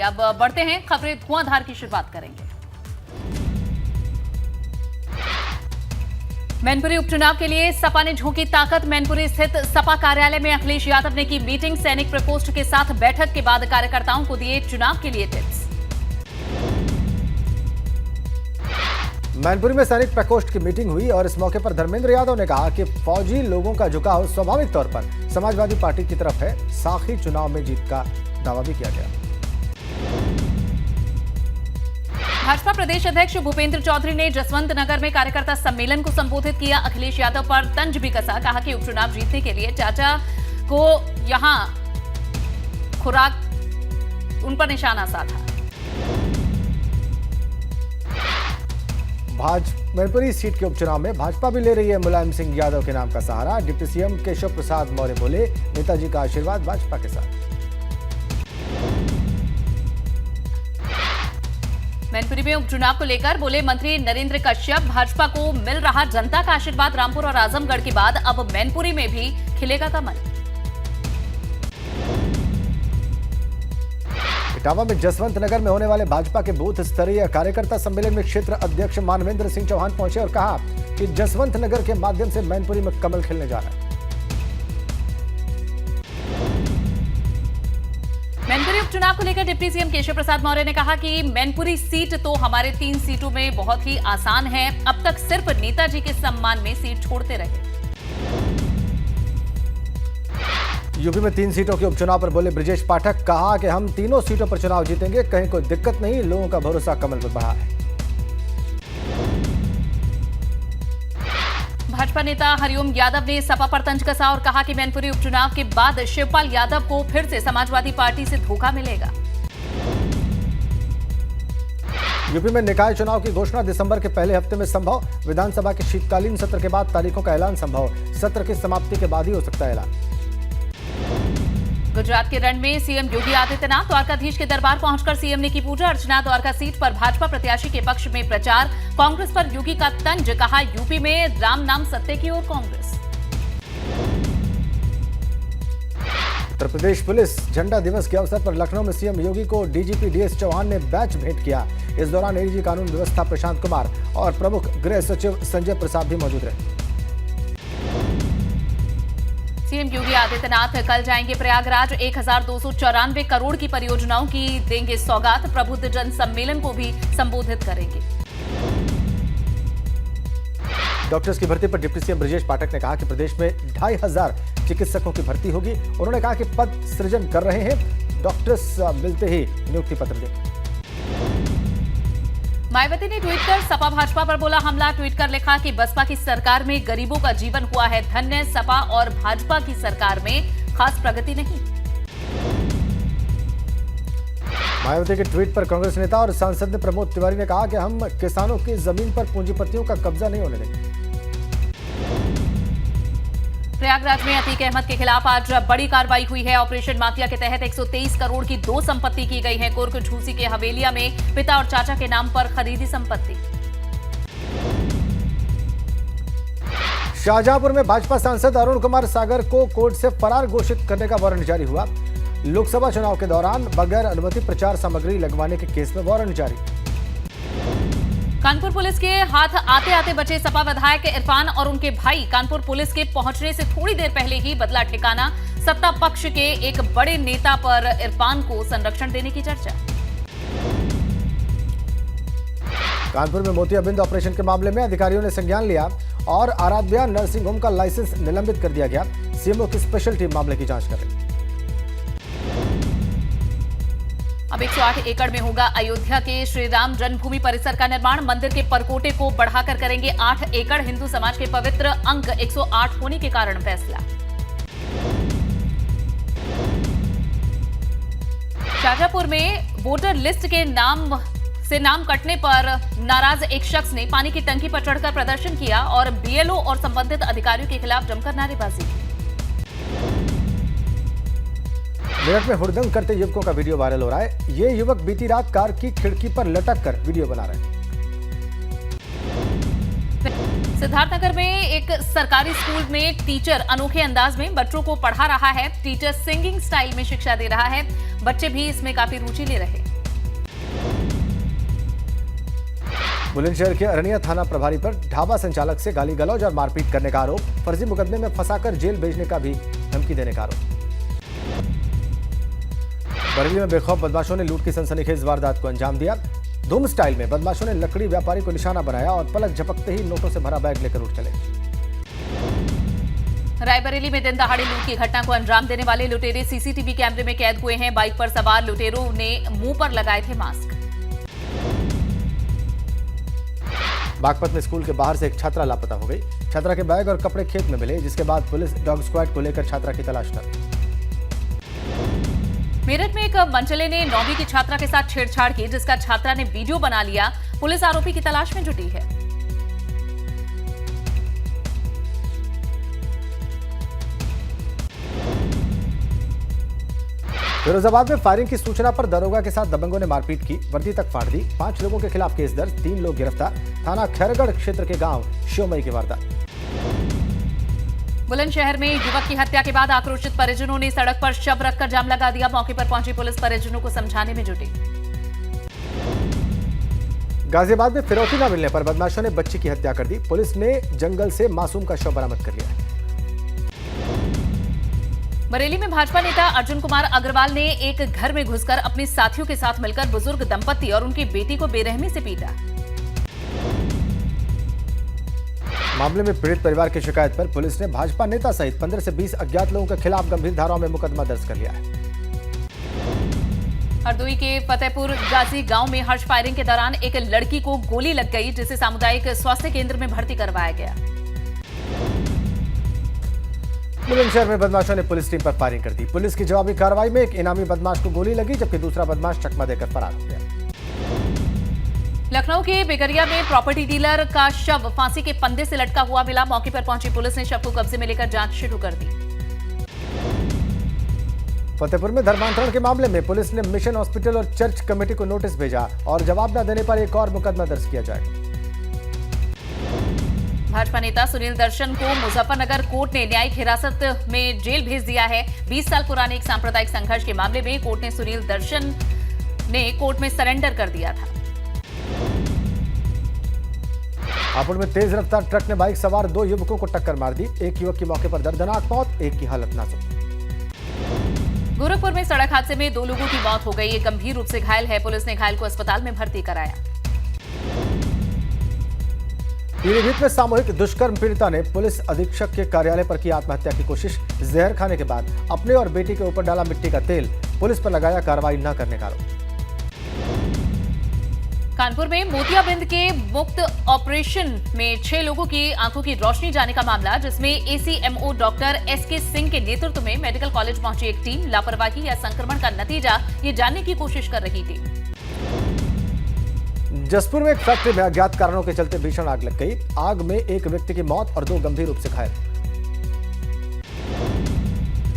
अब बढ़ते हैं खबरें धुआंधार की शुरुआत करेंगे। मैनपुरी उपचुनाव के लिए सपा ने झोंकी ताकत। मैनपुरी स्थित सपा कार्यालय में अखिलेश यादव ने की मीटिंग। सैनिक प्रकोष्ठ के साथ बैठक के बाद कार्यकर्ताओं को दिए चुनाव के लिए टिप्स। मैनपुरी में सैनिक प्रकोष्ठ की मीटिंग हुई और इस मौके पर धर्मेंद्र यादव ने कहा कि फौजी लोगों का झुकाव स्वाभाविक तौर पर समाजवादी पार्टी की तरफ है। साखी चुनाव में जीत का दावा भी किया गया। भाजपा प्रदेश अध्यक्ष भूपेंद्र चौधरी ने जसवंत नगर में कार्यकर्ता सम्मेलन को संबोधित किया। अखिलेश यादव पर तंज भी कसा। कहा कि उपचुनाव जीतने के लिए चाचा को यहां खुराक उन पर निशाना साधा। मैनपुरी सीट के उपचुनाव में भाजपा भी ले रही है मुलायम सिंह यादव के नाम का सहारा। डिप्टी सीएम केशव प्रसाद मौर्य बोले, नेताजी का आशीर्वाद भाजपा के साथ। मैनपुरी में उपचुनाव को लेकर बोले मंत्री नरेंद्र कश्यप, भाजपा को मिल रहा जनता का आशीर्वाद। रामपुर और आजमगढ़ के बाद अब मैनपुरी में भी खिलेगा कमल। इटावा में जसवंत नगर में होने वाले भाजपा के बूथ स्तरीय कार्यकर्ता सम्मेलन में क्षेत्र अध्यक्ष मानवेंद्र सिंह चौहान पहुंचे और कहा कि जसवंत नगर के माध्यम से मैनपुरी में कमल खिलने जा रहा है। मैनपुरी उपचुनाव को लेकर डिप्टी सीएम केशव प्रसाद मौर्य ने कहा कि मैनपुरी सीट तो हमारे 3 सीटों में बहुत ही आसान है। अब तक सिर्फ नेताजी के सम्मान में सीट छोड़ते रहे। यूपी में 3 सीटों के उपचुनाव पर बोले ब्रजेश पाठक, कहा कि हम तीनों सीटों पर चुनाव जीतेंगे, कहीं कोई दिक्कत नहीं। लोगों का भरोसा कमल पर बढ़ा है। भाजपा नेता हरिओम यादव ने सपा पर तंज कसा और कहा कि मैनपुरी उपचुनाव के बाद शिवपाल यादव को फिर से समाजवादी पार्टी से धोखा मिलेगा। यूपी में निकाय चुनाव की घोषणा दिसंबर के पहले हफ्ते में संभव। विधानसभा के शीतकालीन सत्र के बाद तारीखों का ऐलान संभव। सत्र की समाप्ति के बाद ही हो सकता है ऐलान। गुजरात के रण में सीएम योगी आदित्यनाथ द्वारकाधीश के दरबार पहुंचकर सीएम ने की पूजा अर्चना। द्वारका सीट पर भाजपा प्रत्याशी के पक्ष में प्रचार। कांग्रेस पर योगी का तंज, कहा यूपी में राम नाम सत्य की ओर कांग्रेस। उत्तर प्रदेश पुलिस झंडा दिवस के अवसर पर लखनऊ में सीएम योगी को डीजीपी डीएस चौहान ने बैच भेंट किया। इस दौरान एडीजी कानून व्यवस्था प्रशांत कुमार और प्रमुख गृह सचिव संजय प्रसाद भी मौजूद रहे। सीएम योगी आदित्यनाथ कल जाएंगे प्रयागराज। 1294 करोड़ की परियोजनाओं की देंगे सौगात। प्रबुद्ध जन सम्मेलन को भी संबोधित करेंगे। डॉक्टर्स की भर्ती पर डिप्टी सीएम ब्रजेश पाठक ने कहा कि प्रदेश में 2500 चिकित्सकों की भर्ती होगी। उन्होंने कहा कि पद सृजन कर रहे हैं, डॉक्टर्स मिलते ही नियुक्ति पत्र देंगे। मायावती ने ट्वीट कर सपा भाजपा पर बोला हमला। ट्वीट कर लिखा कि बसपा की सरकार में गरीबों का जीवन हुआ है धन्य। सपा और भाजपा की सरकार में खास प्रगति नहीं। मायावती के ट्वीट पर कांग्रेस नेता और सांसद प्रमोद तिवारी ने कहा कि हम किसानों की जमीन पर पूंजीपतियों का कब्जा नहीं होने देंगे। प्रयागराज में अतीक अहमद के खिलाफ आज बड़ी कार्रवाई हुई है। ऑपरेशन माफिया के तहत 123 करोड़ की 2 संपत्ति की गई है। कुर्क झूसी के हवेलिया में पिता और चाचा के नाम पर खरीदी संपत्ति। शाहजहांपुर में भाजपा सांसद अरुण कुमार सागर को कोर्ट से फरार घोषित करने का वारंट जारी हुआ। लोकसभा चुनाव के दौरान बगैर अनुमति प्रचार सामग्री लगवाने के केस में वारंट जारी। कानपुर पुलिस के हाथ आते आते बचे सपा विधायक इरफान और उनके भाई। कानपुर पुलिस के पहुंचने से थोड़ी देर पहले ही बदला ठिकाना। सत्ता पक्ष के एक बड़े नेता पर इरफान को संरक्षण देने की चर्चा। कानपुर में मोतियाबिंद ऑपरेशन के मामले में अधिकारियों ने संज्ञान लिया और आराध्या नर्सिंग होम का लाइसेंस निलंबित कर दिया गया। सीएमओ की स्पेशल टीम मामले की जांच कर रही है। अब 108 एकड़ में होगा अयोध्या के श्री राम जन्मभूमि परिसर का निर्माण। मंदिर के परकोटे को बढ़ाकर करेंगे 8 एकड़। हिंदू समाज के पवित्र अंक 108 होने के कारण फैसला। शाहजहांपुर में वोटर लिस्ट के नाम कटने पर नाराज एक शख्स ने पानी की टंकी पर चढ़कर प्रदर्शन किया और बीएलओ और संबंधित अधिकारियों के खिलाफ जमकर नारेबाजी की। मेरठ में हुड़दंग करते युवकों का वीडियो वायरल हो रहा है। ये युवक बीती रात कार की खिड़की पर लटक कर वीडियो बना रहे हैं। सिद्धार्थनगर में एक सरकारी स्कूल में टीचर अनोखे अंदाज में बच्चों को पढ़ा रहा है। टीचर सिंगिंग स्टाइल में शिक्षा दे रहा है। बच्चे भी इसमें काफी रुचि ले रहे हैं। बुलंदशहर के अरनिया थाना प्रभारी पर ढाबा संचालक से गाली गलौज और मारपीट करने का आरोप, फर्जी मुकदमे में फंसाकर जेल भेजने का भी धमकी देने का आरोप। बरेली में बेखौफ बदमाशों ने लूट की सनसनीखेज वारदात को अंजाम दिया। धूम स्टाइल में बदमाशों ने लकड़ी व्यापारी को निशाना बनाया और पलक झपकते ही नोटों से भरा बैग लेकर उठ चले। रायबरेली में दिन दहाड़े लूट की घटना को अंजाम देने वाले लुटेरे सीसीटीवी कैमरे में कैद हुए हैं। बाइक पर सवार लुटेरों ने मुंह पर लगाए थे मास्क। बागपत में स्कूल के बाहर से एक छात्रा लापता हो गई। छात्रा के बैग और कपड़े खेत में मिले, जिसके बाद पुलिस डॉग स्क्वाड को लेकर छात्रा की तलाश कर। मेरठ में एक मनचले ने 9वीं की छात्रा के साथ छेड़छाड़ की, जिसका छात्रा ने वीडियो बना लिया। पुलिस आरोपी की तलाश में जुटी है। फिरोजाबाद में फायरिंग की सूचना पर दरोगा के साथ दबंगों ने मारपीट की, वर्दी तक फाड़ दी। 5 लोगों के खिलाफ केस दर्ज, 3 लोग गिरफ्तार। थाना खैरगढ़ क्षेत्र के गांव शिवमई की वारदात। बुलंदशहर में युवक की हत्या के बाद आक्रोशित परिजनों ने सड़क पर शव रखकर जाम लगा दिया। मौके पर पहुंची पुलिस परिजनों को समझाने में जुटी। गाजियाबाद में फिरौती न मिलने पर बदमाशों ने बच्ची की हत्या कर दी। पुलिस ने जंगल से मासूम का शव बरामद कर लिया है। बरेली में भाजपा नेता अर्जुन कुमार अग्रवाल ने एक घर में घुसकर अपने साथियों के साथ मिलकर बुजुर्ग दंपति और उनकी बेटी को बेरहमी से पीटा। मामले में पीड़ित परिवार की शिकायत पर पुलिस ने भाजपा नेता सहित 15 से 20 अज्ञात लोगों के खिलाफ गंभीर धाराओं में मुकदमा दर्ज कर लिया है। हरदोई के फतेहपुर गाजी गांव में हर्ष फायरिंग के दौरान एक लड़की को गोली लग गई, जिसे सामुदायिक स्वास्थ्य केंद्र में भर्ती करवाया गया। बुलंदशहर में बदमाशों ने पुलिस टीम पर फायरिंग कर दी। पुलिस की जवाबी कार्रवाई में एक इनामी बदमाश को गोली लगी, जबकि दूसरा बदमाश चकमा देकर फरार हो गया। लखनऊ के बेगरिया में प्रॉपर्टी डीलर का शव फांसी के फंदे से लटका हुआ मिला। मौके पर पहुंची पुलिस ने शव को कब्जे में लेकर जांच शुरू कर दी। फतेहपुर में धर्मांतरण के मामले में पुलिस ने मिशन हॉस्पिटल और चर्च कमेटी को नोटिस भेजा और जवाब न देने पर एक और मुकदमा दर्ज किया जाएगा। भाजपा नेता सुनील दर्शन को मुजफ्फरनगर कोर्ट ने न्यायिक हिरासत में जेल भेज दिया है। 20 साल पुराने एक सांप्रदायिक संघर्ष के मामले में कोर्ट ने सुनील दर्शन ने कोर्ट में सरेंडर कर दिया था। हापुड़ में तेज रफ्तार ट्रक ने बाइक सवार 2 युवकों को टक्कर मार दी। एक युवक की मौके पर दर्दनाक मौत, एक की हालत नाजुक। गोरखपुर में सड़क हादसे में 2 लोगों की मौत हो गई। एक गंभीर रूप से घायल है। पुलिस ने घायल को अस्पताल में भर्ती कराया। पीलीभीत में सामूहिक दुष्कर्म पीड़िता ने पुलिस अधीक्षक के कार्यालय पर की आत्महत्या की कोशिश। जहर खाने के बाद अपने और बेटी के ऊपर डाला मिट्टी का तेल, पुलिस पर लगाया कार्रवाई न करने का आरोप। कानपुर में मोतियाबिंद के मुक्त ऑपरेशन में 6 लोगों की आंखों की रोशनी जाने का मामला, जिसमें एसीएमओ डॉक्टर एसके सिंह के नेतृत्व में मेडिकल कॉलेज पहुंची एक टीम लापरवाही या संक्रमण का नतीजा ये जानने की कोशिश कर रही थी। जसपुर में एक फैक्ट्री में अज्ञात कारणों के चलते भीषण आग लग गई। आग में एक व्यक्ति की मौत और 2 गंभीर रूप से घायल।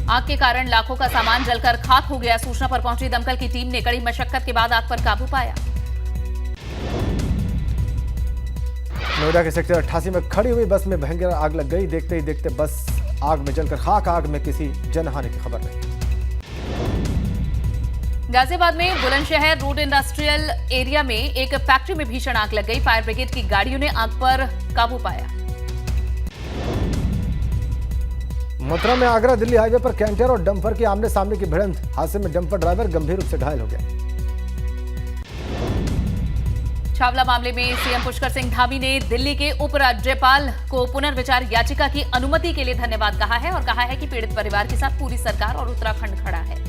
आग के कारण लाखों का सामान जलकर खाक हो गया। सूचना पर पहुंची दमकल की टीम ने कड़ी मशक्कत के बाद आग पर काबू पाया। नोएडा के सेक्टर 88 में खड़ी हुई बस में भयंकर आग लग गई। देखते ही देखते बस आग में जलकर खाक। आग में किसी जनहानि की खबर नहीं। गाजियाबाद में बुलंदशहर रोड इंडस्ट्रियल एरिया में एक फैक्ट्री में भीषण आग लग गई। फायर ब्रिगेड की गाड़ियों ने आग पर काबू पाया। मथुरा में आगरा दिल्ली हाईवे पर कैंटर और डंपर की आमने सामने की भिड़ंत। हादसे में डंपर ड्राइवर गंभीर रूप से घायल हो गया। छावला मामले में सीएम पुष्कर सिंह धामी ने दिल्ली के उपराज्यपाल को पुनर्विचार याचिका की अनुमति के लिए धन्यवाद कहा है और कहा है कि पीड़ित परिवार के साथ पूरी सरकार और उत्तराखंड खड़ा है।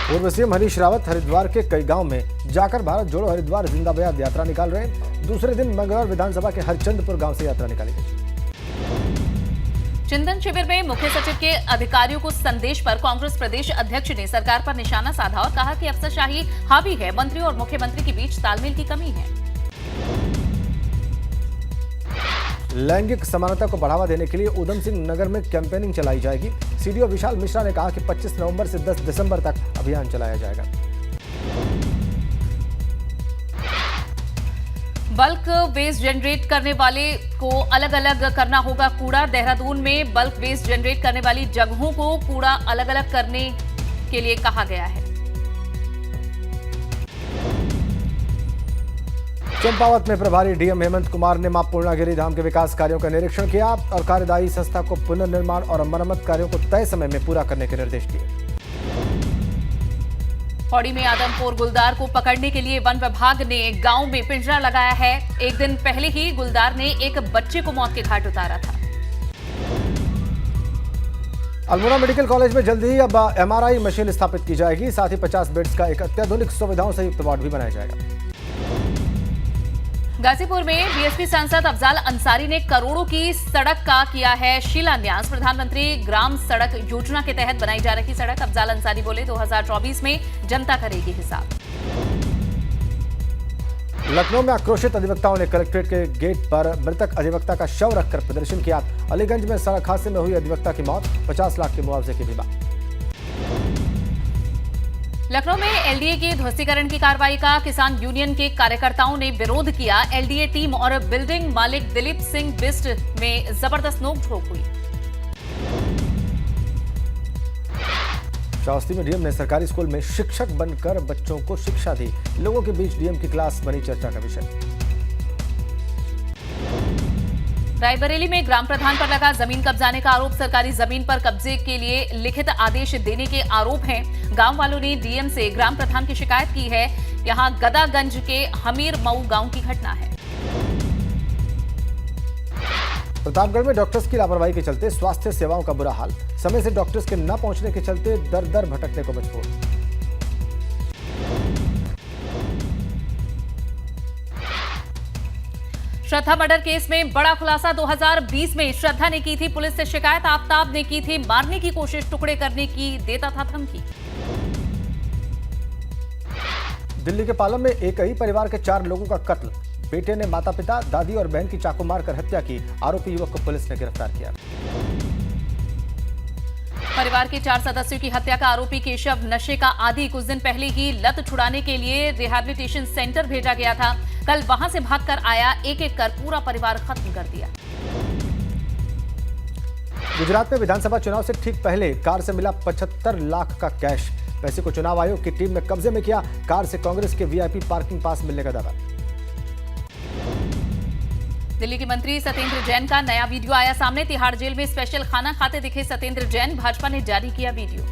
पूर्व सीएम हरीश रावत हरिद्वार के कई गांव में जाकर भारत जोड़ो हरिद्वार जिंदाबाद यात्रा निकाल रहे हैं। दूसरे दिन मंगलौर विधानसभा के हरचंदपुर गांव से यात्रा निकाली गई। चिंतन शिविर में मुख्य सचिव के अधिकारियों को संदेश पर कांग्रेस प्रदेश अध्यक्ष ने सरकार पर निशाना साधा और कहा कि अफसरशाही हावी है। मंत्री और मुख्यमंत्री के बीच तालमेल की कमी है। लैंगिक समानता को बढ़ावा देने के लिए उधम सिंह नगर में कैंपेनिंग चलाई जाएगी। सीडीओ विशाल मिश्रा ने कहा कि 25 नवंबर से 10 दिसंबर तक अभियान चलाया जाएगा। बल्क वेस्ट जनरेट करने वाले को अलग अलग करना होगा कूड़ा। देहरादून में बल्क वेस्ट जनरेट करने वाली जगहों को कूड़ा अलग अलग करने के लिए कहा गया है। चंपावत में प्रभारी डीएम हेमंत कुमार ने मां पूर्णागिरी धाम के विकास कार्यों का निरीक्षण किया और कार्यदायी संस्था को पुनर्निर्माण और मरम्मत कार्यों को तय समय में पूरा करने के निर्देश दिए। पौड़ी में आदमपुर गुलदार को पकड़ने के लिए वन विभाग ने गांव में पिंजरा लगाया है। एक दिन पहले ही गुलदार ने एक बच्चे को मौत के घाट उतारा था। अल्मोड़ा मेडिकल कॉलेज में जल्दी ही अब एमआरआई मशीन स्थापित की जाएगी। साथ ही 50 बेड्स का एक अत्याधुनिक सुविधाओं से युक्त वार्ड भी बनाया जाएगा। गाजीपुर में बीएसपी सांसद अफजाल अंसारी ने करोड़ों की सड़क का किया है शिलान्यास। प्रधानमंत्री ग्राम सड़क योजना के तहत बनाई जा रही सड़क। अफजाल अंसारी बोले 2024 में जनता करेगी हिसाब। लखनऊ में आक्रोशित अधिवक्ताओं ने कलेक्ट्रेट के गेट पर मृतक अधिवक्ता का शव रखकर प्रदर्शन किया। अलीगंज में सड़क हादसे में हुई अधिवक्ता की मौत, 50 लाख के मुआवजे की भी मांग। लखनऊ में एलडीए के ध्वस्तीकरण की कार्रवाई का किसान यूनियन के कार्यकर्ताओं ने विरोध किया। एलडीए टीम और बिल्डिंग मालिक दिलीप सिंह बिस्ट में जबरदस्त नोकझोंक हुई। श्रावस्ती में डीएम ने सरकारी स्कूल में शिक्षक बनकर बच्चों को शिक्षा दी। लोगों के बीच डीएम की क्लास बनी चर्चा का विषय। रायबरेली में ग्राम प्रधान पर लगा जमीन कब्जाने का आरोप। सरकारी जमीन पर कब्जे के लिए लिखित आदेश देने के आरोप हैं। गांव वालों ने डीएम से ग्राम प्रधान की शिकायत की है। यहां गदागंज के हमीर मऊ गांव की घटना है। प्रतापगढ़ में डॉक्टर्स की लापरवाही के चलते स्वास्थ्य सेवाओं का बुरा हाल। समय से डॉक्टर्स के न पहुंचने के चलते दर दर भटकने को मजबूर। श्रद्धा मर्डर केस में बड़ा खुलासा। 2020 में श्रद्धा ने की थी पुलिस से शिकायत। आफ्ताब ने की थी मारने की कोशिश, टुकड़े करने की देता था धमकी। दिल्ली के पालम में एक ही परिवार के 4 लोगों का कत्ल। बेटे ने माता पिता, दादी और बहन की चाकू मारकर हत्या की। आरोपी युवक को पुलिस ने गिरफ्तार किया। परिवार के 4 सदस्यों की हत्या का आरोपी केशव नशे का आदी। कुछ दिन पहले ही लत छुड़ाने के लिए रिहैबिलिटेशन सेंटर भेजा गया था। कल वहां से भागकर आया। एक एक कर पूरा परिवार खत्म कर दिया। गुजरात में विधानसभा चुनाव से ठीक पहले कार से मिला 75 लाख का कैश। पैसे को चुनाव आयोग की टीम ने कब्जे में किया। कार से कांग्रेस के वीआईपी पार्किंग पास मिलने का दावा। दिल्ली के मंत्री सत्येंद्र जैन का नया वीडियो आया सामने। तिहाड़ जेल में स्पेशल खाना खाते दिखे सत्येंद्र जैन। भाजपा ने जारी किया वीडियो।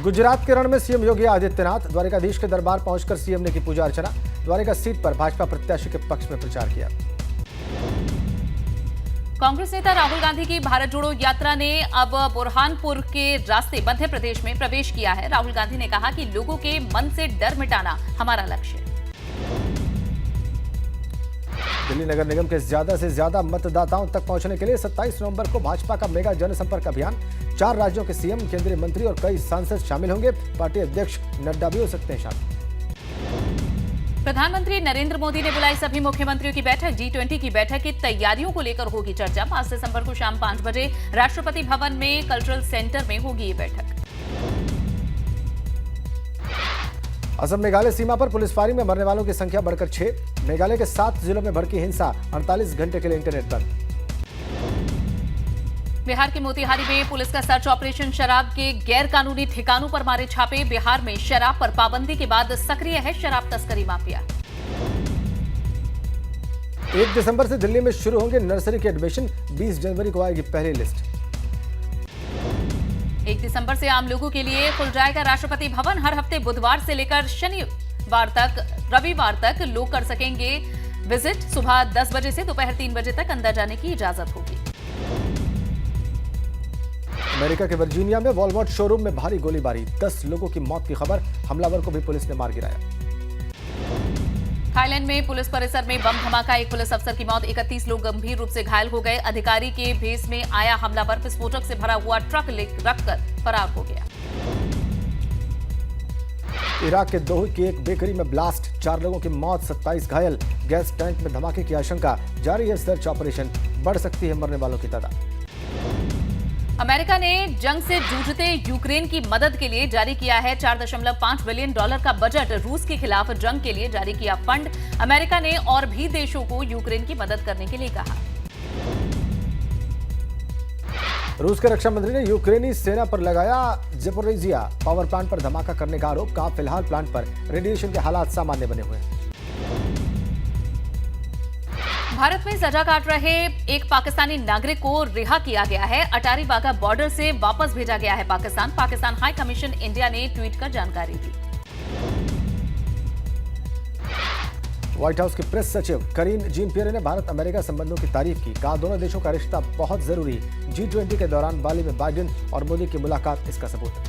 गुजरात के रण में सीएम योगी आदित्यनाथ। द्वारिकाधीश के दरबार पहुंचकर सीएम ने की पूजा अर्चना। द्वारिका सीट पर भाजपा प्रत्याशी के पक्ष में प्रचार किया। कांग्रेस नेता राहुल गांधी की भारत जोड़ो यात्रा ने अब बुरहानपुर के रास्ते मध्य प्रदेश में प्रवेश किया है। राहुल गांधी ने कहा कि लोगों के मन से डर मिटाना हमारा लक्ष्य है। दिल्ली नगर निगम के ज्यादा से ज्यादा मतदाताओं तक पहुंचने के लिए 27 नवंबर को भाजपा का मेगा जनसंपर्क अभियान। 4 राज्यों के सीएम, केंद्रीय मंत्री और कई सांसद शामिल होंगे। पार्टी अध्यक्ष नड्डा भी हो सकते हैं शामिल। प्रधानमंत्री नरेंद्र मोदी ने बुलाई सभी मुख्यमंत्रियों की बैठक। G20 की बैठक की तैयारियों को लेकर होगी चर्चा। 5 दिसंबर को शाम 5 बजे राष्ट्रपति भवन में कल्चरल सेंटर में होगी ये बैठक। असम मेघालय सीमा पर पुलिस फायरिंग में मरने वालों की संख्या बढ़कर 6। मेघालय के 7 जिलों में भड़की हिंसा। 48 घंटे के लिए इंटरनेट बंद। बिहार के मोतिहारी में पुलिस का सर्च ऑपरेशन। शराब के गैर कानूनी ठिकानों पर मारे छापे। बिहार में शराब पर पाबंदी के बाद सक्रिय है शराब तस्करी माफिया। 1 दिसंबर से दिल्ली में शुरू होंगे नर्सरी के एडमिशन। 20 जनवरी को आएगी पहली लिस्ट। 1 दिसंबर से आम लोगों के लिए खुल जाएगा राष्ट्रपति भवन। हर हफ्ते बुधवार से लेकर शनिवार तक, रविवार तक लोग कर सकेंगे विजिट। सुबह 10 बजे से दोपहर 3 बजे तक अंदर जाने की इजाजत होगी। अमेरिका के वर्जीनिया में वॉलमार्ट शोरूम में भारी गोलीबारी। 10 लोगों की मौत की खबर। हमलावर को भी पुलिस ने मार गिराया। थाईलैंड में पुलिस परिसर में बम धमाका। एक पुलिस अफसर की मौत। 31 लोग गंभीर रूप से घायल हो गए। अधिकारी के भेस में आया हमलावर विस्फोटक से भरा हुआ ट्रक रखकर फरार हो गया। इराक के दोही की एक बेकरी में ब्लास्ट। 4 लोगों की मौत, 27 घायल। गैस टैंक में धमाके की आशंका। जारी है सर्च ऑपरेशन। बढ़ सकती है मरने वालों की तादाद। अमेरिका ने जंग से जूझते यूक्रेन की मदद के लिए जारी किया है $4.5 बिलियन का बजट। रूस के खिलाफ जंग के लिए जारी किया फंड। अमेरिका ने और भी देशों को यूक्रेन की मदद करने के लिए कहा। रूस के रक्षा मंत्री ने यूक्रेनी सेना पर लगाया ज़पोरिजिया पावर प्लांट पर धमाका करने का आरोप। कहा फिलहाल प्लांट पर रेडिएशन के हालात सामान्य बने हुए हैं। भारत में सजा काट रहे एक पाकिस्तानी नागरिक को रिहा किया गया है। अटारी वाघा बॉर्डर से वापस भेजा गया है पाकिस्तान हाई कमीशन इंडिया ने ट्वीट कर जानकारी दी। व्हाइट हाउस की प्रेस सचिव करीन जीन पियरे ने भारत अमेरिका संबंधों की तारीफ की। कहा दोनों देशों का रिश्ता बहुत जरूरी। G20 के दौरान बाली में बाइडेन और मोदी की मुलाकात इसका सबूत है।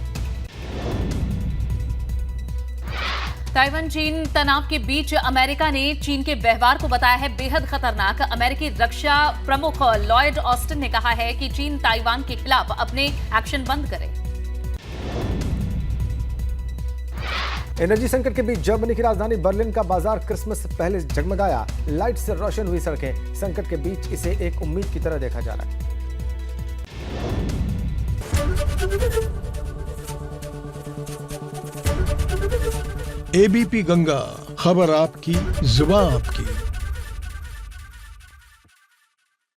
ताइवान चीन तनाव के बीच अमेरिका ने चीन के व्यवहार को बताया है बेहद खतरनाक। अमेरिकी रक्षा प्रमुख लॉयड ऑस्टिन ने कहा है कि चीन ताइवान के खिलाफ अपने एक्शन बंद करे। एनर्जी संकट के बीच जर्मनी की राजधानी बर्लिन का बाजार क्रिसमस से पहले जगमगाया। लाइट से रोशन हुई सड़कें। संकट के बीच इसे एक उम्मीद की तरह देखा जा रहा है। एबीपी गंगा, खबर आपकी, जुबान आपकी।